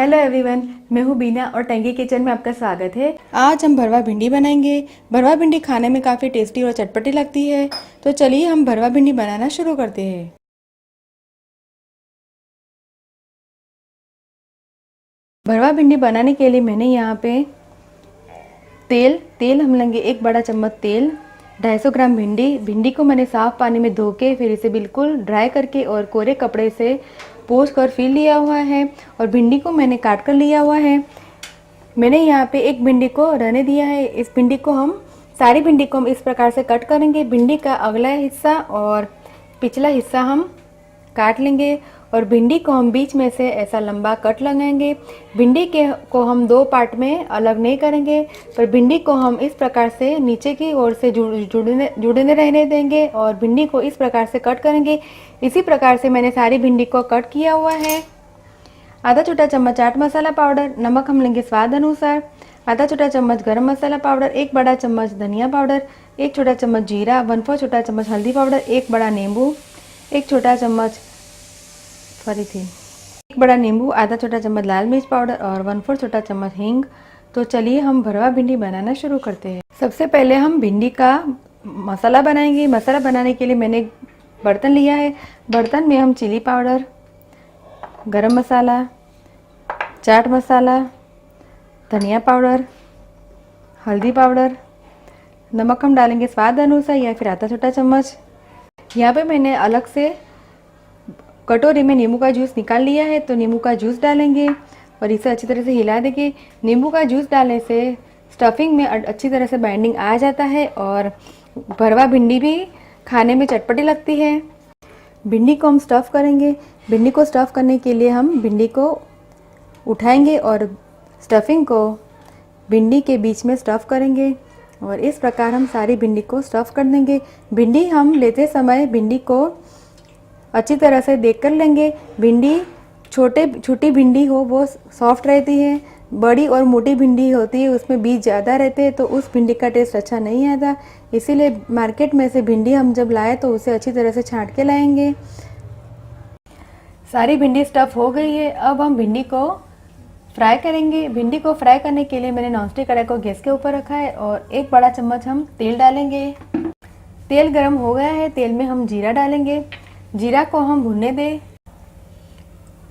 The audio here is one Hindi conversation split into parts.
हेलो एवरीवन, मैं हूँ बीना और टेंगी किचन में आपका स्वागत है। आज हम भरवा भिंडी बनाएंगे। भरवा भिंडी खाने में काफ़ी टेस्टी और चटपटी लगती है। तो चलिए हम भरवा भिंडी बनाना शुरू करते हैं। भरवा भिंडी बनाने के लिए मैंने यहाँ पे तेल हम लेंगे 1 बड़ा चम्मच तेल। 250 ग्राम भिंडी को मैंने साफ पानी में धो के फिर इसे बिल्कुल ड्राई करके और कोरे कपड़े से पोंछ कर फिर लिया हुआ है। और भिंडी को मैंने काट कर लिया हुआ है। मैंने यहाँ पे एक भिंडी को रहने दिया है। इस भिंडी को सारी भिंडी को हम इस प्रकार से कट करेंगे। भिंडी का अगला हिस्सा और पिछला हिस्सा हम काट लेंगे और भिंडी को हम बीच में से ऐसा लंबा कट लगाएंगे। भिंडी को हम 2 पार्ट में अलग नहीं करेंगे, पर भिंडी को हम इस प्रकार से नीचे की ओर से जुड़ने रहने देंगे और भिंडी को इस प्रकार से कट करेंगे। इसी प्रकार से मैंने सारी भिंडी को कट किया हुआ है। आधा छोटा चम्मच चाट मसाला पाउडर, नमक हम लेंगे स्वाद अनुसार, आधा छोटा चम्मच गरम मसाला पाउडर, 1 बड़ा चम्मच धनिया पाउडर, 1 छोटा चम्मच जीरा, 1/4 छोटा चम्मच हल्दी पाउडर, 1 बड़ा नींबू, 1 छोटा चम्मच 1 बड़ा नींबू, आधा छोटा चम्मच लाल मिर्च पाउडर और 1/4 छोटा चम्मच हींग। तो चलिए हम भरवा भिंडी बनाना शुरू करते हैं। सबसे पहले हम भिंडी का मसाला बनाएंगे। मसाला बनाने के लिए मैंने बर्तन लिया है। बर्तन में हम चिली पाउडर, गरम मसाला, चाट मसाला, धनिया पाउडर, हल्दी पाउडर, नमक हम डालेंगे स्वाद अनुसार या फिर आधा छोटा चम्मच। यहाँ पे मैंने अलग से कटोरी में नींबू का जूस निकाल लिया है, तो नींबू का जूस डालेंगे और इसे अच्छी तरह से हिला देंगे। नींबू का जूस डालने से स्टफिंग में अच्छी तरह से बाइंडिंग आ जाता है और भरवा भिंडी भी खाने में चटपटी लगती है। भिंडी को हम स्टफ़ करेंगे। भिंडी को स्टफ़ करने के लिए हम भिंडी को उठाएंगे और स्टफिंग को भिंडी के बीच में स्टफ़ करेंगे और इस प्रकार हम सारी भिंडी को स्टफ़ कर देंगे। भिंडी हम लेते समय भिंडी को अच्छी तरह से देख कर लेंगे। भिंडी छोटी भिंडी हो वो सॉफ्ट रहती है, बड़ी और मोटी भिंडी होती है उसमें बीज ज़्यादा रहते हैं, तो उस भिंडी का टेस्ट अच्छा नहीं आता। इसीलिए मार्केट में से भिंडी हम जब लाए तो उसे अच्छी तरह से छांट के लाएंगे। सारी भिंडी स्टफ़ हो गई है। अब हम भिंडी को फ्राई करेंगे। भिंडी को फ्राई करने के लिए मैंने नॉनस्टिक कढ़ाई को गैस के ऊपर रखा है और 1 बड़ा चम्मच हम तेल डालेंगे। तेल गरम हो गया है। तेल में हम जीरा डालेंगे। जीरा को हम भुनने दें।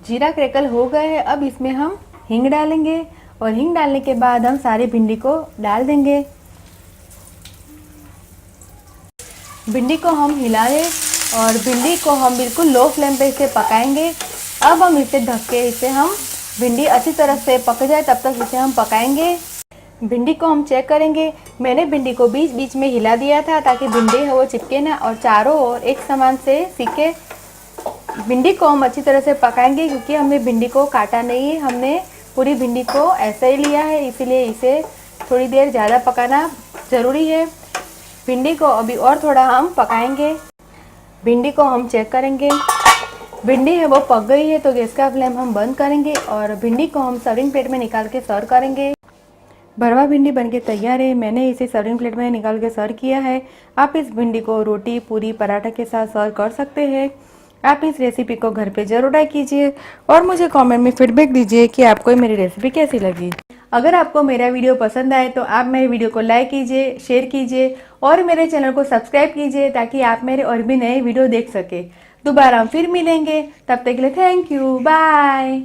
जीरा क्रैकल हो गया है। अब इसमें हम हींग डालेंगे और हींग डालने के बाद हम सारी भिंडी को डाल देंगे। भिंडी को हम हिला दें और भिंडी को हम बिल्कुल लो फ्लेम पे इसे पकाएंगे। अब हम इसे ढक के हम भिंडी अच्छी तरह से पक जाए तब तक इसे हम पकाएंगे। भिंडी को हम चेक करेंगे। मैंने भिंडी को बीच बीच में हिला दिया था ताकि भिंडी है वो चिपके ना और चारों ओर एक समान से सीखे। भिंडी को हम अच्छी तरह से पकाएंगे क्योंकि हमने भिंडी को काटा नहीं है, हमने पूरी भिंडी को ऐसे ही लिया है, इसीलिए इसे थोड़ी देर ज़्यादा पकाना ज़रूरी है। भिंडी को अभी और थोड़ा हम पकाएंगे। भिंडी को हम चेक करेंगे। भिंडी है वो पक गई है, तो गैस का फ्लेम हम बंद करेंगे और भिंडी को हम सर्विंग प्लेट में निकाल के सर्व करेंगे। भरवा भिंडी बनके तैयार है। मैंने इसे सर्विंग प्लेट में निकाल के सर्व किया है। आप इस भिंडी को रोटी, पूरी, पराठा के साथ सर्व कर सकते हैं। आप इस रेसिपी को घर पे जरूर ट्राई कीजिए और मुझे कमेंट में फीडबैक दीजिए कि आपको मेरी रेसिपी कैसी लगी। अगर आपको मेरा वीडियो पसंद आए तो आप मेरे वीडियो को लाइक कीजिए, शेयर कीजिए और मेरे चैनल को सब्सक्राइब कीजिए ताकि आप मेरे और भी नए वीडियो देख सके। दोबारा हम फिर मिलेंगे, तब तक के लिए थैंक यू, बाय।